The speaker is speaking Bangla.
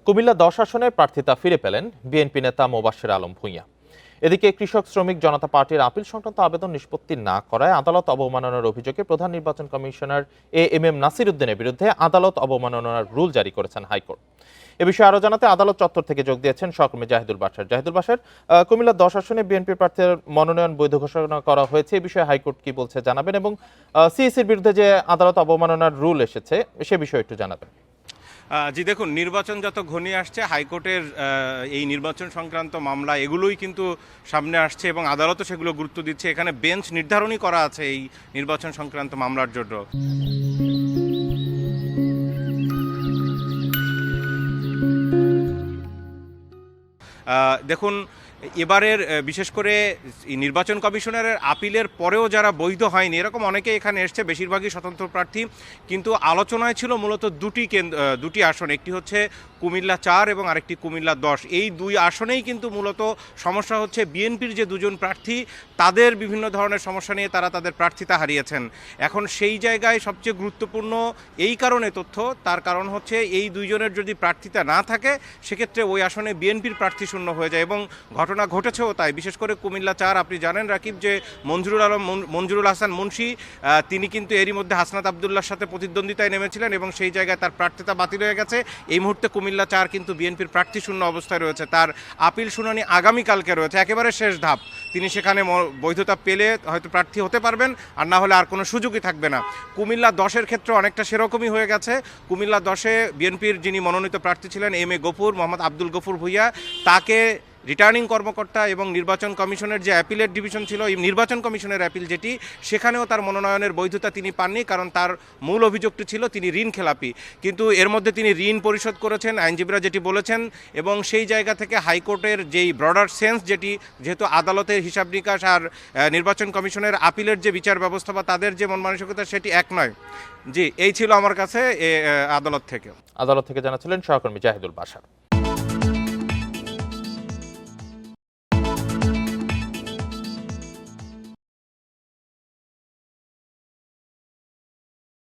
কুমিল্লা 10 আসনে প্রার্থিতা ফিরে পেলেন বিএনপি নেতা মোবাশ্বের আলম ভূঁইয়া। এদিকে কৃষক শ্রমিক জনতা পার্টির আপিল সংক্রান্ত আবেদন নিষ্পত্তি না করায় আদালত অবমাননার অভিযোগে প্রধান নির্বাচন কমিশনার এএমএম নাসির উদ্দিনের বিরুদ্ধে আদালত অবমাননার রুল জারি করেছেন হাইকোর্ট। এ বিষয়ে আরো জানাতে আদালত চত্বর থেকে যোগ দিয়েছেন সহকর্মী জাহিদুল বাশার। কুমিল্লা 10 আসনে বিএনপি প্রার্থীর মনোনয়ন বৈধ ঘোষণা করা হয়েছে, এ বিষয়ে হাইকোর্ট কি বলছে জানাবেন, এবং সিইসির বিরুদ্ধে যে আদালত অবমাননার রুল এসেছে সে বিষয়ে একটু জানাবেন। জি দেখুন, নির্বাচন যত ঘনিয়ে আসছে হাইকোর্টের এই নির্বাচন সংক্রান্ত মামলা এগুলোই কিন্তু সামনে আসছে এবং আদালতও সেগুলো গুরুত্ব দিচ্ছে। এখানে বেঞ্চ নির্ধারণই করা আছে এই নির্বাচন সংক্রান্ত মামলার জন্য। দেখুন, এবারের বিশেষ করে নির্বাচন কমিশনারের আপিলের পরেও যারা বৈধ হয়নি এরকম অনেকে এখানে এসছে, বেশিরভাগই স্বতন্ত্র প্রার্থী। কিন্তু আলোচনায় ছিল মূলত দুটি আসন, একটি হচ্ছে কুমিল্লা 4 এবং আরেকটি কুমিল্লা 10। এই দুই আসনেই কিন্তু মূলত সমস্যা হচ্ছে বিএনপির যে দুজন প্রার্থী তাদের বিভিন্ন ধরনের সমস্যা নিয়ে তারা তাদের প্রার্থিতা হারিয়েছেন। এখন সেই জায়গায় সবচেয়ে গুরুত্বপূর্ণ এই কারণে তথ্য, তার কারণ হচ্ছে এই দুইজনের যদি প্রার্থিতা না থাকে সেক্ষেত্রে ওই আসনে বিএনপির প্রার্থী শূন্য হয়ে যায় এবং ঘটনা ঘটেছেও তাই। বিশেষ করে কুমিল্লা 4 আপনি জানেন রাকিব যে মঞ্জুরুল হাসান মুন্সি তিনি কিন্তু এরই মধ্যে হাসনাত আবদুল্লাহর সাথে প্রতিদ্বন্দ্বিতায় নেমেছিলেন এবং সেই জায়গায় তার প্রার্থিতা বাতিল হয়ে গেছে। এই মুহূর্তে কুমিল্লা 4 কিন্তু বিএনপির প্রার্থী শূন্য অবস্থায় রয়েছে। তার আপিল শুনানি আগামীকালকে রয়েছে, একেবারে শেষ ধাপ। তিনি সেখানে বৈধতা পেলে হয়তো প্রার্থী হতে পারবেন, আর না হলে আর কোনো সুযোগই থাকবে না। কুমিল্লা 10-এর ক্ষেত্রে অনেকটা সেরকমই হয়ে গেছে। কুমিল্লা 10-এ বিএনপির যিনি মনোনীত প্রার্থী ছিলেন এম এ গফুর, মোহাম্মদ আব্দুল গফুর ভূঁইয়া, তাকে রিটার্নিং কর্মকর্তা এবং নির্বাচন কমিশনের যে অ্যাপিলের ডিভিশন ছিল, এই নির্বাচন কমিশনের অ্যাপিল যেটি, সেখানেও তার মনোনয়নের বৈধতা তিনি পাননি, কারণ তার মূল অভিযোগটি ছিল তিনি ঋণ খেলাপি। কিন্তু এর মধ্যে তিনি ঋণ পরিশোধ করেছেন, আইনজীবীরা যেটি বলেছেন, এবং সেই জায়গা থেকে হাইকোর্টের যেই ব্রডার সেন্স, যেহেতু আদালতের হিসাব নিকাশ আর নির্বাচন কমিশনের আপিলের যে বিচার ব্যবস্থা বা তাদের যে মন মানসিকতা সেটি এক নয়। জি, এই ছিল আমার কাছে আদালত থেকে জানাচ্ছিলেন সহকর্মী জাহিদুল বাশার।